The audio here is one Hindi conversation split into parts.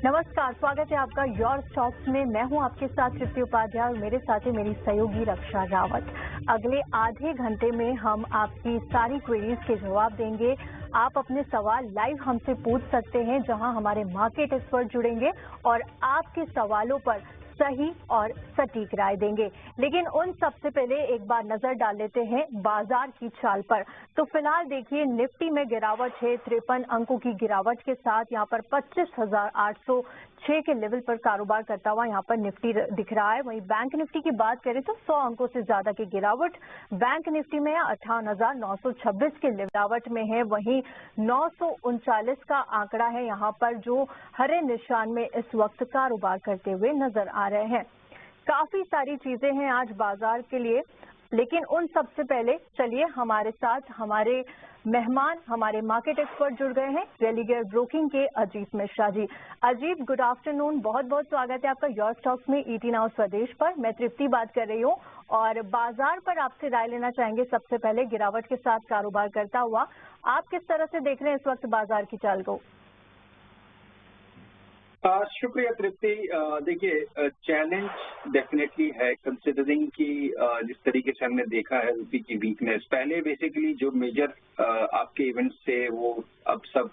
नमस्कार, स्वागत है आपका योर स्टॉक्स में। मैं हूं आपके साथ तृप्ति उपाध्याय और मेरे साथ है मेरी सहयोगी रक्षा रावत। अगले आधे घंटे में हम आपकी सारी क्वेरीज के जवाब देंगे। आप अपने सवाल लाइव हमसे पूछ सकते हैं, जहां हमारे मार्केट एक्सपर्ट जुड़ेंगे और आपके सवालों पर सही और सटीक राय देंगे। लेकिन उन सबसे पहले एक बार नजर डाल लेते हैं बाजार की चाल पर। तो फिलहाल देखिए, निफ्टी में गिरावट है, 53 अंकों की गिरावट के साथ यहाँ पर 25,806 के लेवल पर कारोबार करता हुआ यहाँ पर निफ्टी दिख रहा है। वहीं बैंक निफ्टी की बात करें तो 100 अंकों से ज्यादा की गिरावट बैंक निफ्टी में 58,926 के गिरावट में है। वहीं 939 का आंकड़ा है यहाँ पर, जो हरे निशान में इस वक्त कारोबार करते हुए नजर आ रहे हैं। काफी सारी चीजें हैं आज बाजार के लिए, लेकिन उन सबसे पहले चलिए हमारे साथ हमारे मेहमान, हमारे मार्केट एक्सपर्ट जुड़ गए हैं, रेलिगेयर ब्रोकिंग के अजीत मिश्रा जी। अजीत, गुड आफ्टरनून, बहुत बहुत स्वागत है आपका योर स्टॉक्स में ईटी नाउ स्वदेश पर। मैं तृप्ति बात कर रही हूँ और बाजार पर आपसे राय लेना चाहेंगे। सबसे पहले गिरावट के साथ कारोबार करता हुआ आप किस तरह से देख रहे हैं इस वक्त बाजार की चाल को? शुक्रिया तृप्ति। देखिए, चैलेंज डेफिनेटली है, कंसिडरिंग कि जिस तरीके से हमने देखा है रूपी की वीकनेस। पहले बेसिकली जो मेजर आपके इवेंट्स थे वो अब सब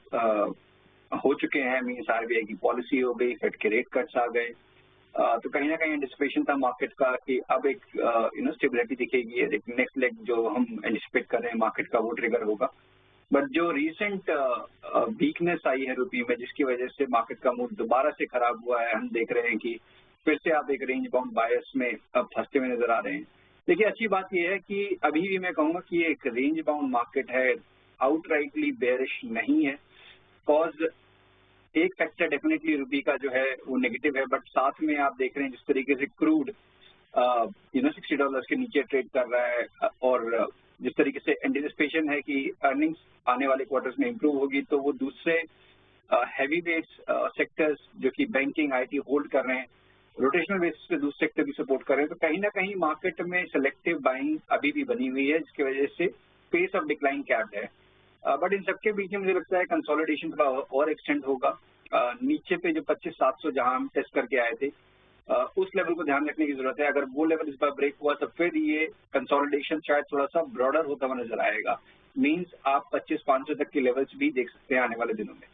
हो चुके हैं। मीन्स आरबीआई की पॉलिसी हो गई, फेड के रेट कट्स आ गए, तो कहीं ना कहीं एंटिसिपेशन था मार्केट का कि अब एक स्टेबिलिटी दिखेगी। एक नेक्स्ट लेग जो हम एंटिसिपेट कर रहे हैं मार्केट का, वो ट्रिगर होगा। बट जो रीसेंट वीकनेस आई है रूपी में, जिसकी वजह से मार्केट का मूड दोबारा से खराब हुआ है, हम देख रहे हैं कि फिर से आप एक रेंज बाउंड बायस में अब फंसते हुए नजर आ रहे हैं। देखिए, अच्छी बात यह है कि अभी भी मैं कहूंगा कि एक रेंज बाउंड मार्केट है, आउटराइटली बेयरिश नहीं है। कॉज एक फैक्टर डेफिनेटली रूपी का जो है वो नेगेटिव है, बट साथ में आप देख रहे हैं जिस तरीके से क्रूड $60 के नीचे ट्रेड कर रहा है और जिस तरीके से एंटिसिपेशन है कि अर्निंग्स आने वाले क्वार्टर्स में इंप्रूव होगी, तो वो दूसरे हैवी वेट्स सेक्टर्स जो कि बैंकिंग, आईटी होल्ड कर रहे हैं, रोटेशनल बेसिस पे दूसरे सेक्टर भी सपोर्ट कर रहे हैं। तो कहीं ना कहीं मार्केट में सिलेक्टिव बाइंग अभी भी बनी हुई है, जिसकी वजह से पेस ऑफ डिक्लाइन कैप्ड है। बट इन सबके बीच में मुझे लगता है कंसोलिडेशन थोड़ा और एक्सटेंड होगा। नीचे पे जो 25,700 जहां हम टेस्ट करके आए थे, उस लेवल को ध्यान रखने की जरूरत है। अगर वो लेवल इस बार ब्रेक हुआ तो फिर ये कंसोलिडेशन शायद थोड़ा सा ब्रॉडर होता हुआ नजर आएगा। मींस आप 25,500 तक के लेवल्स भी देख सकते हैं आने वाले दिनों में।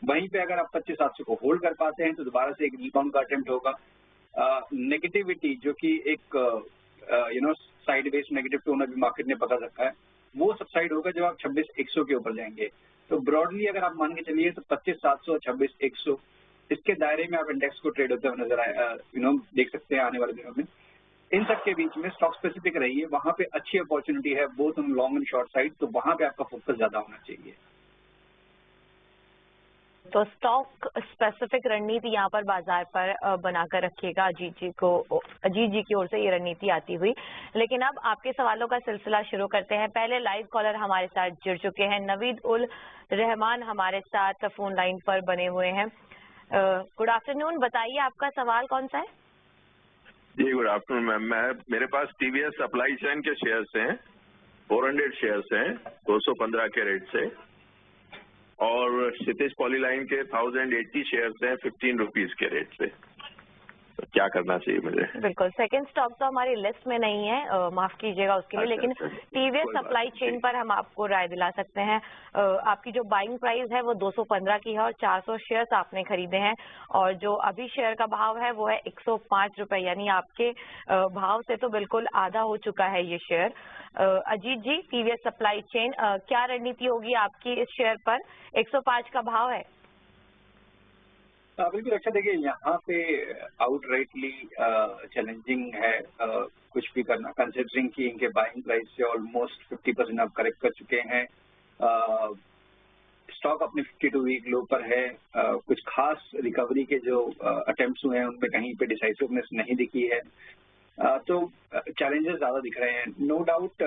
वहीं पे अगर आप 25,700 को होल्ड कर पाते हैं तो दोबारा से एक रिबाउंड का अटेम्प्ट होगा। नेगेटिविटी जो कि एक साइडवेज नेगेटिव टोन अभी मार्केट ने पकड़ रखा है, वो सबसाइड होगा जब आप 26,100 के ऊपर जाएंगे। तो ब्रॉडली अगर आप मान के चलिए तो 25,700, 26,100 इसके दायरे में आप इंडेक्स को ट्रेड होते हुए नजर आए देख सकते हैं आने वाले दिनों में। इन सब के बीच में स्टॉक स्पेसिफिक रहिए, वहां पे अच्छी अपॉर्चुनिटी है both on long and short side, तो वहां पे आपका फोकस ज्यादा होना चाहिए। तो स्टॉक स्पेसिफिक रणनीति यहाँ पर बाजार पर बनाकर रखिएगा। अजीत जी की ओर से ये रणनीति आती हुई। लेकिन अब आपके सवालों का सिलसिला शुरू करते हैं। पहले लाइव कॉलर हमारे साथ जुड़ चुके हैं, नवीद उल रहमान हमारे साथ फोन लाइन पर बने हुए हैं। गुड आफ्टरनून, बताइए आपका सवाल कौन सा है? जी गुड आफ्टरनून मैम। मेरे पास टीवीएस सप्लाई चेन के शेयर्स हैं, 400 शेयर्स हैं 215 के रेट से, और क्षितिज पॉलीलाइन के 1080 शेयर्स हैं 15 रुपीज के रेट से। तो क्या करना चाहिए मुझे? बिल्कुल, सेकंड स्टॉक तो हमारी लिस्ट में नहीं है, माफ कीजिएगा उसके लिए। लेकिन टीवीएस सप्लाई चेन पर हम आपको राय दिला सकते हैं। आपकी जो बाइंग प्राइस है वो 215 की है और 400 शेयर्स आपने खरीदे हैं, और जो अभी शेयर का भाव है वो है 105 रुपए, यानी आपके भाव से तो बिल्कुल आधा हो चुका है ये शेयर। अजीत जी, टीवीएस सप्लाई चेन क्या रणनीति होगी आपकी इस शेयर पर? 105 का भाव है। बिल्कुल। अच्छा, देखिए यहाँ पे आउटराइटली चैलेंजिंग है कुछ भी करना, कंसिडरिंग कि इनके बाइंग प्राइस से ऑलमोस्ट 50% आप करेक्ट कर चुके हैं। स्टॉक अपने 52 वीक लो पर है। कुछ खास रिकवरी के जो अटेम्प्ट्स हुए हैं उनमें कहीं पे डिसाइसिवनेस नहीं दिखी है, तो चैलेंजेस ज्यादा दिख रहे हैं। नो डाउट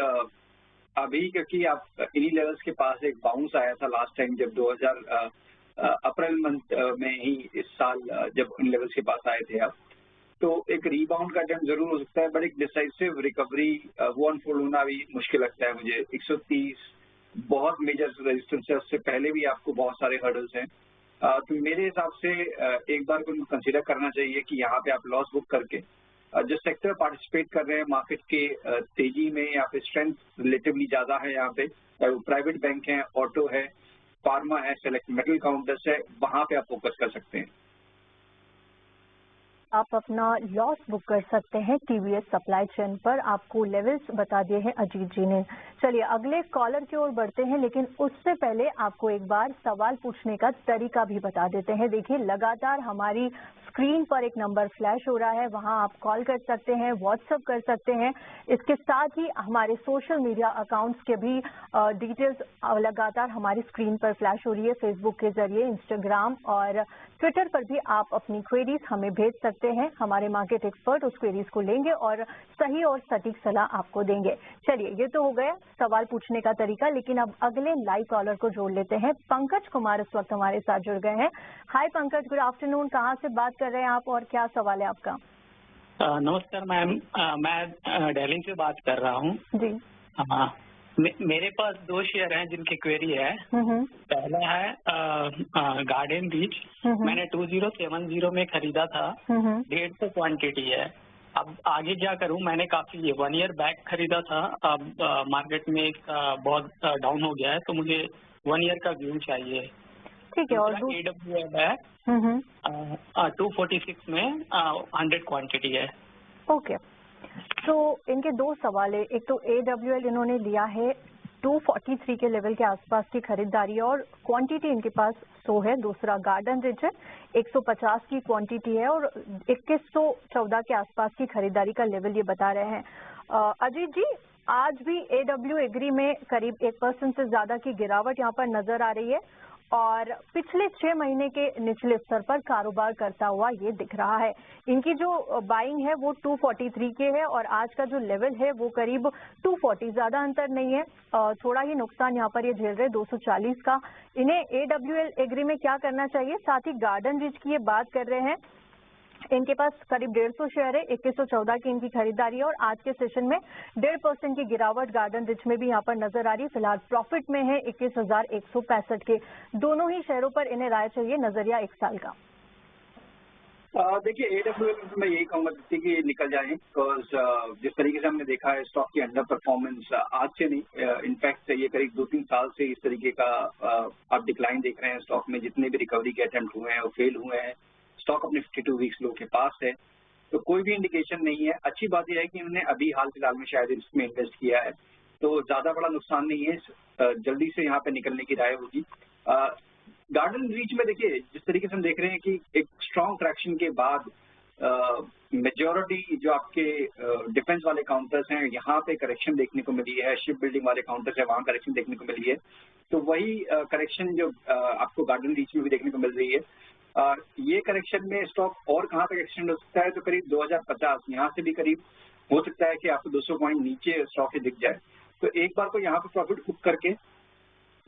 अभी, क्योंकि आप इन्हीं लेवल्स के पास एक बाउंस आया था लास्ट टाइम जब 2000 अप्रैल मंथ में ही इस साल जब उन लेवल्स के पास आए थे आप, तो एक रीबाउंड का अटेम्प्ट जरूर हो सकता है, बट एक डिसाइसिव रिकवरी वो अनफोल्ड होना भी मुश्किल लगता है मुझे। 130 बहुत मेजर रेजिस्टेंस है, उससे पहले भी आपको बहुत सारे हर्डल्स हैं। तो मेरे हिसाब से एक बार को उनको कंसिडर करना चाहिए कि यहाँ पे आप लॉस बुक करके जो सेक्टर पार्टिसिपेट कर रहे हैं मार्केट के तेजी में या फिर स्ट्रेंथ रिलेटिवली ज्यादा है, यहाँ पे प्राइवेट बैंक है, ऑटो है, फार्मा है, सेलेक्ट मेटल काउंटर्स है, वहां पे आप फोकस कर सकते हैं। आप अपना लॉस बुक कर सकते हैं टीवीएस सप्लाई चेन पर। आपको लेवल्स बता दिए हैं अजीत जी ने। चलिए अगले कॉलर की ओर बढ़ते हैं, लेकिन उससे पहले आपको एक बार सवाल पूछने का तरीका भी बता देते हैं। देखिए लगातार हमारी स्क्रीन पर एक नंबर फ्लैश हो रहा है, वहां आप कॉल कर सकते हैं, व्हाट्सएप कर सकते हैं। इसके साथ ही हमारे सोशल मीडिया अकाउंट्स के भी डिटेल्स लगातार हमारी स्क्रीन पर फ्लैश हो रही है। फेसबुक के जरिए, इंस्टाग्राम और ट्विटर पर भी आप अपनी क्वेरीज हमें भेज सकते हैं। हमारे मार्केट एक्सपर्ट उस क्वेरीज को लेंगे और सही और सटीक सलाह आपको देंगे। चलिए ये तो हो गया सवाल पूछने का तरीका, लेकिन अब अगले लाइव कॉलर को जोड़ लेते हैं। पंकज कुमार इस वक्त हमारे साथ जुड़ गए हैं। हाय पंकज, गुड आफ्टरनून। कहाँ से बात कर रहे हैं आप और क्या सवाल है आपका? नमस्कार मैम, मैं दिल्ली से बात कर रहा हूँ जी। मेरे पास 2 शेयर हैं जिनकी क्वेरी है। पहला है गार्डन रीच, मैंने 2070 में खरीदा था, 150 क्वांटिटी है। अब आगे क्या करूं? मैंने काफी 1 ईयर बैक खरीदा था, अब मार्केट में बहुत डाउन हो गया है, तो मुझे 1 ईयर का व्यू चाहिए। ठीक है। और AWL है 246 में 100 क्वांटिटी है। ओके, तो इनके 2 सवाल है। एक तो AWL इन्होंने लिया है 243 के लेवल के आसपास की खरीदारी और क्वांटिटी इनके पास 100 है। दूसरा गार्डन रिच है, 150 की क्वांटिटी है और 2114 के आसपास की खरीदारी का लेवल ये बता रहे हैं। अजीत जी, आज भी AW एग्री में करीब 1% से ज्यादा की गिरावट यहाँ पर नजर आ रही है और पिछले 6 महीने के निचले स्तर पर कारोबार करता हुआ ये दिख रहा है। इनकी जो बाइंग है वो 243 के है और आज का जो लेवल है वो करीब 240, ज्यादा अंतर नहीं है। थोड़ा ही नुकसान यहाँ पर ये झेल रहे 240 का। इन्हें AWL एग्री में क्या करना चाहिए? साथ ही गार्डन रिच की ये बात कर रहे हैं, इनके पास करीब 150 शेयर है, 2114 की इनकी खरीदारी है और आज के सेशन में 1.5% की गिरावट गार्डन रिच में भी यहाँ पर नजर आ रही है। फिलहाल प्रॉफिट में है 21,165 के। दोनों ही शेयरों पर इन्हें राय चाहिए, नजरिया 1 साल का। देखिए AWL में मैं यही कहूंगा कि निकल जाए, बिकॉज जिस तरीके से हमने देखा है स्टॉक की अंडर परफॉर्मेंस आज से नहीं, इनफैक्ट ये करीब 2-3 साल से इस तरीके का आप डिक्लाइन देख रहे हैं स्टॉक में। जितने भी रिकवरी के अटेम्प्ट हुए हैं वो फेल हुए हैं। स्टॉक अपने 52 वीक्स लो के पास है, तो कोई भी इंडिकेशन नहीं है। अच्छी बात यह है कि उन्होंने अभी हाल फिलहाल में शायद इसमें इन्वेस्ट किया है, तो ज्यादा बड़ा नुकसान नहीं है। जल्दी से यहाँ पे निकलने की राय होगी। गार्डन रीच में देखिए जिस तरीके से हम देख रहे हैं कि एक स्ट्रॉन्ग ट्रैक्शन के बाद मेजॉरिटी जो आपके डिफेंस वाले काउंटर्स हैं यहाँ पे करेक्शन देखने को मिली है, शिप बिल्डिंग वाले काउंटर्स है वहाँ करेक्शन देखने को मिली है। तो वही करेक्शन जो आपको गार्डन रीच में भी देखने को मिल रही है। ये करेक्शन में स्टॉक और कहाँ तक एक्सटेंड हो सकता है? तो करीब 2050, यहाँ से भी करीब हो सकता है कि आपको 200 पॉइंट नीचे स्टॉक दिख जाए। तो एक बार को यहाँ पे प्रॉफिट बुक करके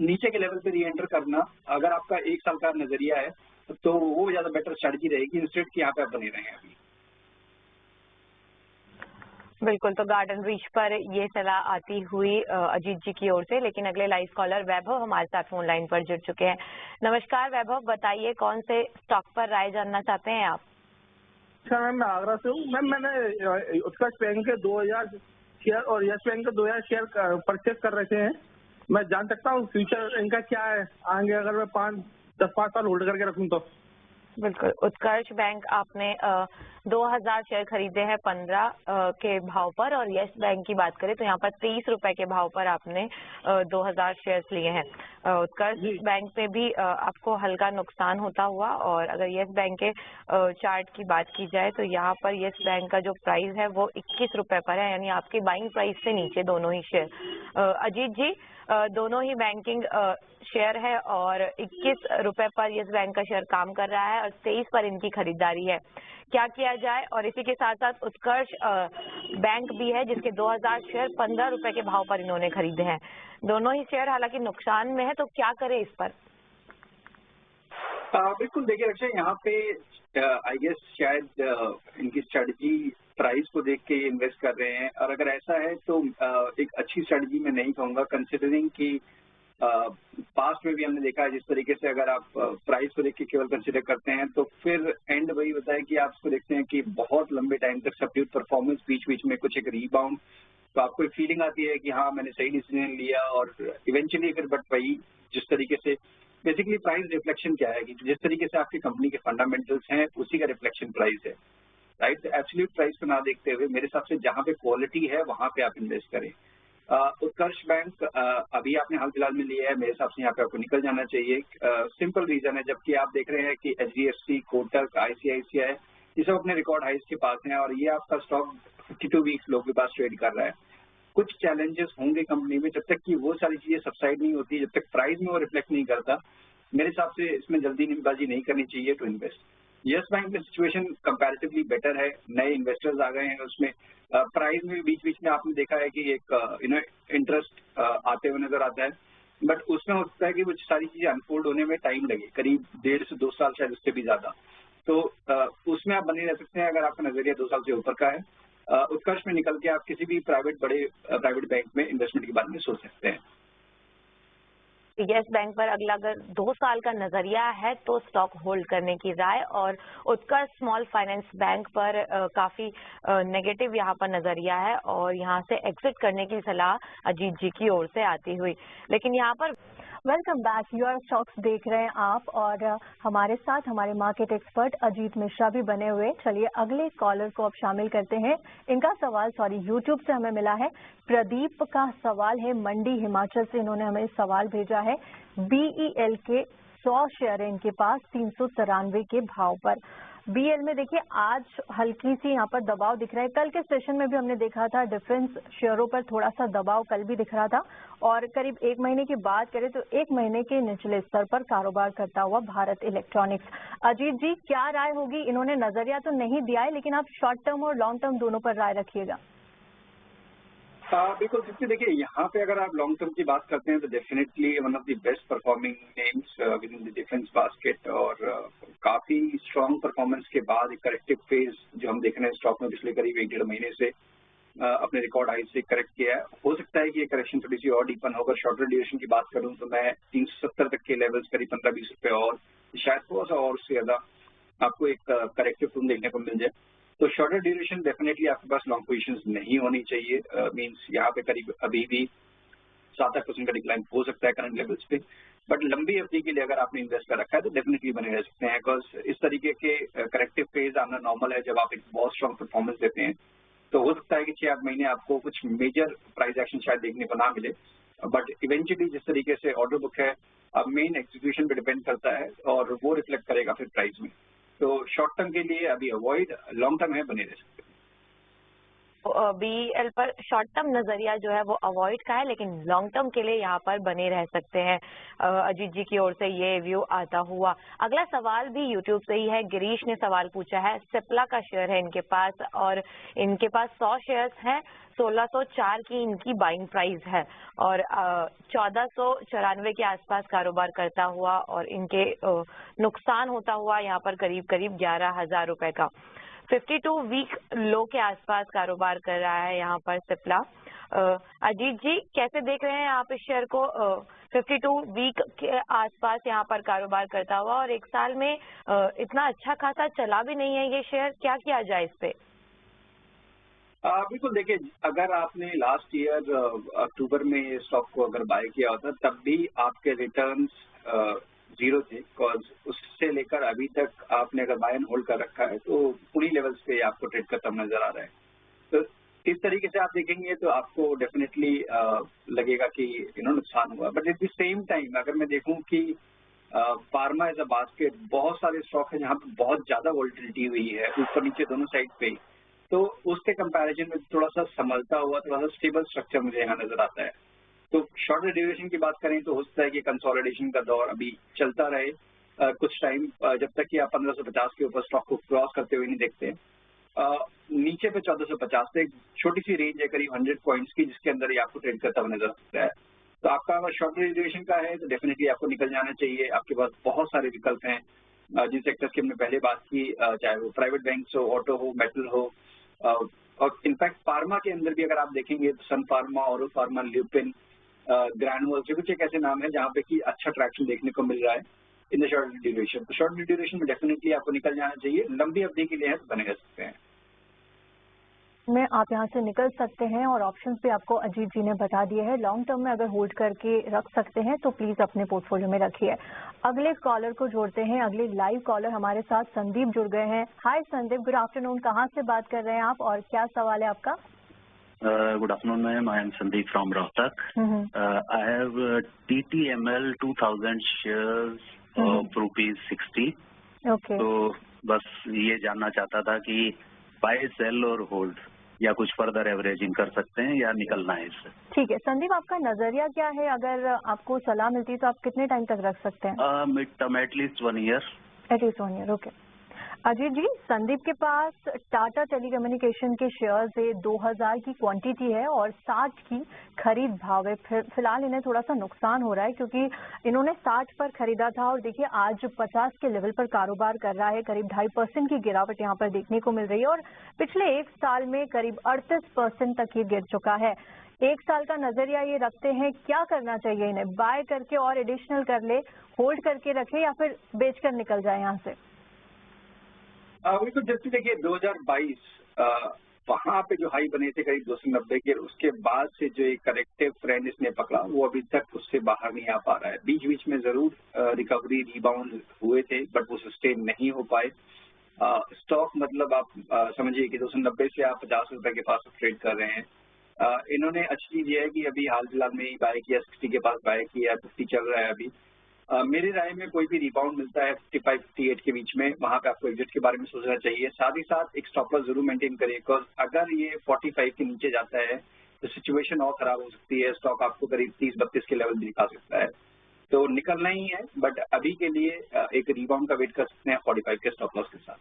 नीचे के लेवल पे री एंटर करना, अगर आपका 1 साल का नजरिया है तो वो ज्यादा बेटर स्ट्रेटजी रहेगी इंस्टेड कि यहाँ पे आप बने रहें अभी। बिल्कुल, तो गार्डन रीच पर ये सलाह आती हुई अजीत जी की ओर से। लेकिन अगले लाइव कॉलर वैभव हमारे साथ फोन लाइन पर जुड़ चुके हैं। नमस्कार वैभव, बताइए कौन से स्टॉक पर राय जानना चाहते हैं आप? अच्छा मैम, मैं आगरा से हूँ। मैम मैंने उत्कर्ष बैंक के 2000 शेयर और यस बैंक के 2000 शेयर परचेज कर रखे हैं। मैं जान सकता हूँ फ्यूचर इनका क्या है आगे, अगर मैं 10-5 साल होल्ड करके रखूँ तो? बिल्कुल, उत्कर्ष बैंक आपने 2000 शेयर खरीदे हैं 15 के भाव पर और यस बैंक की बात करें तो यहाँ पर 30 रुपए के भाव पर आपने 2000 शेयर्स लिए हैं। उत्कर्ष बैंक में भी आपको हल्का नुकसान होता हुआ और अगर यस बैंक के चार्ट की बात की जाए तो यहाँ पर यस बैंक का जो प्राइस है वो 21 रुपए पर है, यानी आपकी बाइंग प्राइस से नीचे दोनों ही शेयर। अजीत जी, दोनों ही बैंकिंग शेयर है और 21 रुपए पर यस बैंक का शेयर काम कर रहा है और 23 पर इनकी खरीदारी है। क्या किया जाए? और इसी के साथ साथ उत्कर्ष बैंक भी है जिसके 2000 शेयर 15 रुपए के भाव पर इन्होंने खरीदे हैं। दोनों ही शेयर हालांकि नुकसान में है, तो क्या करें इस पर? बिल्कुल, देखिए अक्षय, यहाँ पे आई गेस शायद इनकी स्ट्रेटजी प्राइस को देख के इन्वेस्ट कर रहे हैं और अगर ऐसा है तो एक अच्छी स्ट्रेटजी मैं नहीं कहूँगा, कंसिडरिंग कि पास्ट में भी हमने देखा है जिस तरीके से अगर आप प्राइस को देख के केवल कंसिडर करते हैं तो फिर एंड वही होता है कि आप उसको देखते हैं कि बहुत लंबे टाइम तक सबड्यूड परफॉर्मेंस, बीच बीच में कुछ एक रीबाउंड, तो आपको एक फीलिंग आती है कि हाँ मैंने सही डिसीजन लिया और इवेंचुअली फिर बट वही जिस तरीके से बेसिकली प्राइस रिफ्लेक्शन क्या है कि जिस तरीके से आपकी कंपनी के फंडामेंटल्स हैं उसी का रिफ्लेक्शन प्राइस है, राइट। एब्सोल्यूट प्राइस को ना देखते हुए मेरे हिसाब से जहाँ पे क्वालिटी है वहाँ पे आप इन्वेस्ट करें। उत्कर्ष बैंक अभी आपने हाल फिलहाल में लिया है, मेरे हिसाब से यहाँ पे आपको निकल जाना चाहिए। सिंपल रीजन है, जबकि आप देख रहे हैं कि HDFC, कोटक, ICICI ये सब अपने रिकॉर्ड हाइज के पास हैं और ये आपका स्टॉक 52 वीक्स लोग के पास ट्रेड कर रहा है। कुछ चैलेंजेस होंगे कंपनी में, जब तक कि वो सारी चीजें सबसाइड नहीं होती, जब तक प्राइस में वो रिफ्लेक्ट नहीं करता, मेरे हिसाब से इसमें जल्दीबाजी नहीं करनी चाहिए टू इन्वेस्ट। यस बैंक में सिचुएशन कंपैरेटिवली बेटर है, नए इन्वेस्टर्स आ गए हैं उसमें, प्राइस में बीच बीच में आपने देखा है कि एक इंटरेस्ट आते हुए नजर आता है, बट उसमें हो सकता है कि वो सारी चीजें अनफोल्ड होने में टाइम लगे, करीब 1.5 से 2 साल, शायद उससे भी ज्यादा। तो उसमें आप बने रह सकते हैं अगर आपका नजरिया 2 साल से ऊपर का है। उत्कर्ष में निकल के आप किसी भी बड़े प्राइवेट बैंक में इन्वेस्टमेंट के बारे में सोच सकते हैं। यस बैंक पर अगला अगर 2 साल का नजरिया है तो स्टॉक होल्ड करने की राय, और उत्कर्ष स्मॉल फाइनेंस बैंक पर काफी नेगेटिव यहाँ पर नजरिया है और यहाँ से एग्जिट करने की सलाह अजीत जी की ओर से आती हुई। लेकिन यहाँ पर वेलकम बैक, यूर स्टॉक्स देख रहे हैं आप और हमारे साथ हमारे मार्केट एक्सपर्ट अजीत मिश्रा भी बने हुए। चलिए अगले कॉलर को अब शामिल करते हैं। इनका सवाल यूट्यूब से हमें मिला है। प्रदीप का सवाल है, मंडी हिमाचल से इन्होंने हमें सवाल भेजा है। BEL के 100 शेयर है इनके पास 393 के भाव पर। BEL में देखिए आज हल्की सी यहाँ पर दबाव दिख रहा है। कल के सेशन में भी हमने देखा था डिफेंस शेयरों पर थोड़ा सा दबाव कल भी दिख रहा था, और करीब 1 महीने की बात करें तो 1 महीने के निचले स्तर पर कारोबार करता हुआ भारत इलेक्ट्रॉनिक्स। अजीत जी क्या राय होगी? इन्होंने नजरिया तो नहीं दिया है, लेकिन आप शॉर्ट टर्म और लॉन्ग टर्म दोनों पर राय रखिएगा। बिल्कुल, क्योंकि देखिए यहाँ पे अगर आप लॉन्ग टर्म की बात करते हैं तो definitely one of the best performing names with in the defence basket, और काफी स्ट्रॉन्ग परफॉर्मेंस के बाद एक करेक्टिव फेज जो हम देख रहे हैं स्टॉक में पिछले करीब 1-1.5 महीने से अपने रिकॉर्ड हाई से करेक्ट किया है। हो सकता है कि ये करेक्शन थोड़ी सी और डीपन होगा। शॉर्टर ड्यूरेशन की बात करूं तो मैं 370 तक के लेवल्स करीब 15-20 रुपए और शायद थोड़ा सा और उससे ज्यादा आपको एक करेक्टिव टून देखने को मिल जाए। तो शॉर्टर ड्यूरेशन डेफिनेटली आपके पास लॉन्ग पोजीशंस नहीं होनी चाहिए। मींस यहाँ पे करीब अभी भी 7-8% का डिक्लाइन हो सकता है करंट लेवल्स पे, बट लंबी अवधि के लिए अगर आपने इन्वेस्ट कर रखा है तो डेफिनेटली बने रह सकते हैं, बिकॉज इस तरीके के करेक्टिव फेज आना नॉर्मल है। जब आप एक बहुत स्ट्रॉन्ग परफॉर्मेंस देते हैं तो हो सकता है कि 6-8 महीने आपको कुछ मेजर प्राइस एक्शन शायद देखने को ना मिले, बट इवेंचुअली जिस तरीके से ऑर्डर बुक है अब मेन एग्जीक्यूशन पे डिपेंड करता है और वो रिफ्लेक्ट करेगा फिर प्राइस में। तो शॉर्ट टर्म के लिए अभी अवॉइड, लॉन्ग टर्म है बने रह सकते हैं। BEL पर शॉर्ट टर्म नजरिया जो है वो अवॉइड का है, लेकिन लॉन्ग टर्म के लिए यहाँ पर बने रह सकते हैं। अजीत जी की ओर से ये व्यू आता हुआ। अगला सवाल भी यूट्यूब से ही है। गिरीश ने सवाल पूछा है, सिप्ला का शेयर है इनके पास और इनके पास 100 शेयर्स हैं। 1604 की इनकी बाइंग प्राइस है और 1494 के आसपास कारोबार करता हुआ, और इनके नुकसान होता हुआ यहाँ पर करीब 11,000 रुपए का। 52 वीक लो के आसपास कारोबार कर रहा है यहाँ पर सिप्ला। अजीत जी कैसे देख रहे हैं आप इस शेयर को? 52 वीक के आसपास यहाँ पर कारोबार करता हुआ और 1 साल में इतना अच्छा खासा चला भी नहीं है ये शेयर, क्या किया जाए इस पे? बिल्कुल, देखिए अगर आपने लास्ट ईयर अक्टूबर में ये स्टॉक को अगर बाय किया होता तब भी आपके रिटर्न्स 0 थे, बिकॉज उससे लेकर अभी तक आपने अगर बाय एंड होल्ड कर रखा है तो उन्हीं लेवल्स पे आपको ट्रेड करता नजर आ रहा है। तो इस तरीके से आप देखेंगे तो आपको डेफिनेटली लगेगा कि नुकसान हुआ, but at the same time अगर मैं देखूं कि फार्मा एज अ बास्केट बहुत सारे स्टॉक है जहाँ पे बहुत ज्यादा वोलेटिलिटी हुई है ऊपर नीचे दोनों साइड पे, तो उसके कंपैरिजन में थोड़ा सा संभलता हुआ थोड़ा सा स्टेबल स्ट्रक्चर मुझे यहाँ नजर आता है। तो शॉर्टर ड्यूरेशन की बात करें तो हो सकता है कि कंसोलिडेशन का दौर अभी चलता रहे कुछ टाइम, जब तक कि आप 1550 के ऊपर स्टॉक को क्रॉस करते हुए नहीं देखते। नीचे पे 1450 से एक छोटी सी रेंज है करीब 100 पॉइंट्स की, जिसके अंदर ही आपको ट्रेड करता हुआ नजर आता है। तो आपका अगर शॉर्टर ड्यूरेशन का है तो डेफिनेटली आपको निकल जाना चाहिए। आपके पास बहुत सारे विकल्प हैं जिन सेक्टर्स की हमने पहले बात की, चाहे वो प्राइवेट बैंक्स हो, ऑटो हो, मेटल हो, और इनफैक्ट फार्मा के अंदर भी अगर आप देखेंगे तो सन फार्मा, औरो फार्मा, ल्यूपिन, ग्रैनुअल से कुछ एक ऐसे नाम है जहाँ पे कि अच्छा ट्रैक्शन देखने को मिल रहा है इन द शॉर्ट ड्यूरेशन। तो शॉर्ट ड्यूरेशन में डेफिनेटली आपको निकल जाना चाहिए। लंबी अवधि के लिए है तो बने रह सकते हैं में आप यहाँ से निकल सकते हैं और ऑप्शंस भी आपको अजीत जी ने बता दिए हैं। लॉन्ग टर्म में अगर होल्ड करके रख सकते हैं तो प्लीज अपने पोर्टफोलियो में रखिए। अगले कॉलर को जोड़ते हैं। अगले लाइव कॉलर हमारे साथ संदीप जुड़ गए हैं। हाय संदीप, गुड आफ्टरनून। कहाँ से बात कर रहे हैं आप और क्या सवाल है आपका? Good afternoon, ma'am. I am Sandeep from Rohtak. I have TTML 2000 shares of ₹60. Okay. तो बस ये जानना चाहता था कि बाय सेल और होल्ड या कुछ फर्दर एवरेजिंग कर सकते हैं या निकलना है इससे। ठीक है संदीप, आपका नजरिया क्या है? अगर आपको सलाह मिलती तो आप कितने टाइम तक रख सकते हैं? Mid term at least 1 year। At least 1 year, okay. Ajit ji, Sandeep के पास टाटा टेलीकम्युनिकेशन के शेयर्स है, 2000 की क्वांटिटी है और 60 की खरीद भाव है। फिलहाल इन्हें थोड़ा सा नुकसान हो रहा है क्योंकि इन्होंने 60 पर खरीदा था और देखिए आज 50 के लेवल पर कारोबार कर रहा है। करीब 2.5% की गिरावट यहाँ पर देखने को मिल रही है और पिछले 1 साल में करीब 38% तक ये गिर चुका है। 1 साल का नजरिया ये रखते हैं, क्या करना चाहिए इन्हें? बाय करके और एडिशनल कर ले, होल्ड करके रखे या फिर बेचकर निकल जाए यहाँ से? बिल्कुल, जैसे देखिए 2022 वहाँ पे जो हाई बने थे करीब 290 के, उसके बाद से जो एक करेक्टिव ट्रेंड इसने पकड़ा वो अभी तक उससे बाहर नहीं आ पा रहा है। बीच बीच में जरूर रिकवरी रिबाउंड हुए थे बट वो सस्टेन नहीं हो पाए। स्टॉक मतलब आप समझिए कि 290 से आप 50 रुपए के पास ट्रेड कर रहे हैं। इन्होंने अच्छी चीज ये है कि अभी हाल फिलहाल में ही बाय किया, 60 के पास बाय किया, 50 चल रहा है अभी। मेरी राय में कोई भी रिबाउंड मिलता है 55-58 के बीच में, वहां पे आपको एग्जिट के बारे में सोचना चाहिए। साथ ही साथ एक स्टॉप लॉस जरूर मेंटेन करिए, बिकॉज अगर ये 45 के नीचे जाता है तो सिचुएशन और खराब हो सकती है। स्टॉक आपको करीब 30-32 के लेवल भी दिखा सकता है, तो निकलना ही है। बट अभी के लिए एक रिबाउंड का वेट कर सकते हैं 45 के स्टॉप लॉस के साथ।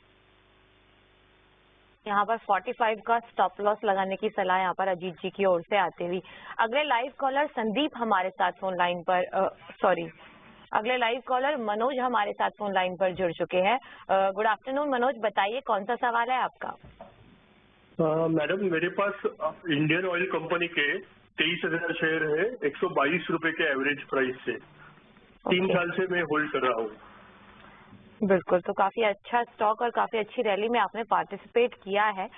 यहाँ पर 45 का स्टॉप लॉस लगाने की सलाह यहाँ पर अजीत जी की ओर से आती हुई। अगले लाइव कॉलर संदीप हमारे साथ फोन लाइन पर अगले लाइव कॉलर मनोज हमारे साथ फोन लाइन पर जुड़ चुके हैं। गुड आफ्टरनून मनोज, बताइए कौन सा सवाल है आपका? मैडम, मेरे पास इंडियन ऑयल कंपनी के 23,000 शेयर है 122 रुपए के एवरेज प्राइस से। 3 साल से मैं होल्ड कर रहा हूँ। बिल्कुल, तो काफी अच्छा स्टॉक और काफी अच्छी रैली में आपने पार्टिसिपेट किया है।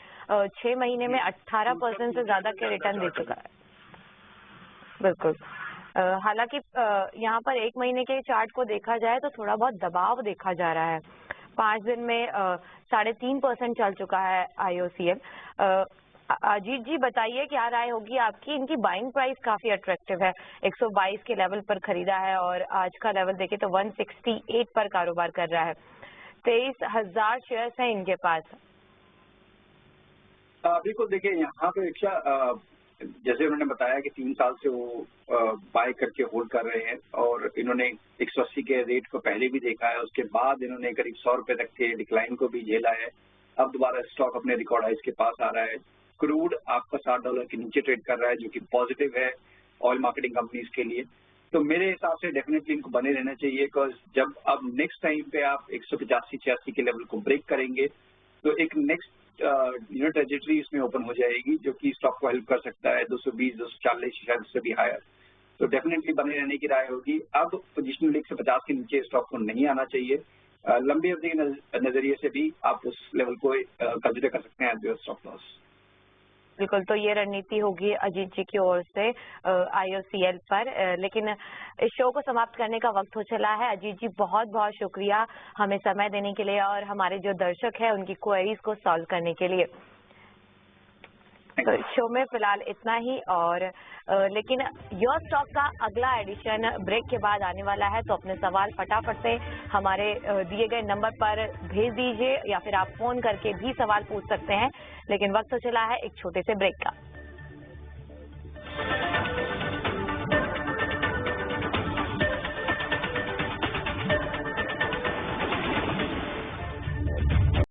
6 महीने में 18% से ज्यादा के रिटर्न दे चुका है। बिल्कुल, हालांकि यहाँ पर 1 महीने के चार्ट को देखा जाए तो थोड़ा बहुत दबाव देखा जा रहा है। 5 दिन में 3.5% चल चुका है IOCL। अजीत जी बताइए क्या राय होगी आपकी? इनकी बाइंग प्राइस काफी अट्रैक्टिव है, 122 के लेवल पर खरीदा है और आज का लेवल देखे तो 168 पर कारोबार कर रहा है। 23,000 शेयर्स हैं इनके पास। बिल्कुल, देखिए यहाँ पे जैसे उन्होंने बताया कि 3 साल से वो बाय करके होल्ड कर रहे हैं और इन्होंने 180 के रेट को पहले भी देखा है। उसके बाद इन्होंने करीब 100 रुपए तक के डिक्लाइन को भी झेला है। अब दोबारा स्टॉक अपने रिकॉर्ड हाइज के पास आ रहा है। क्रूड आपका $60 के नीचे ट्रेड कर रहा है, जो कि पॉजिटिव है ऑयल मार्केटिंग कंपनीज के लिए। तो मेरे हिसाब से डेफिनेटली इनको बने रहना चाहिए, बिकॉज जब अब नेक्स्ट टाइम पे आप 185-86 के लेवल को ब्रेक करेंगे तो एक नेक्स्ट ट्रेजेक्टरी इसमें ओपन हो जाएगी, जो कि स्टॉक को हेल्प कर सकता है 220, 240 शायद उससे भी हायर। तो डेफिनेटली बने रहने की राय होगी। अब पोजिशनल 150 के नीचे स्टॉक को नहीं आना चाहिए। लंबी अवधि के नजरिए से भी आप उस लेवल को कंसिडर कर सकते हैं एज योर स्टॉप लॉस। बिल्कुल, तो ये रणनीति होगी अजीत जी की ओर से IOCL पर। लेकिन इस शो को समाप्त करने का वक्त हो चला है। अजीत जी बहुत बहुत शुक्रिया हमें समय देने के लिए और हमारे जो दर्शक हैं उनकी क्वेरीज को सॉल्व करने के लिए। तो शो में फिलहाल इतना ही, और लेकिन योर स्टॉक का अगला एडिशन ब्रेक के बाद आने वाला है, तो अपने सवाल फटाफट से हमारे दिए गए नंबर पर भेज दीजिए या फिर आप फोन करके भी सवाल पूछ सकते हैं। लेकिन वक्त हो चला है एक छोटे से ब्रेक का।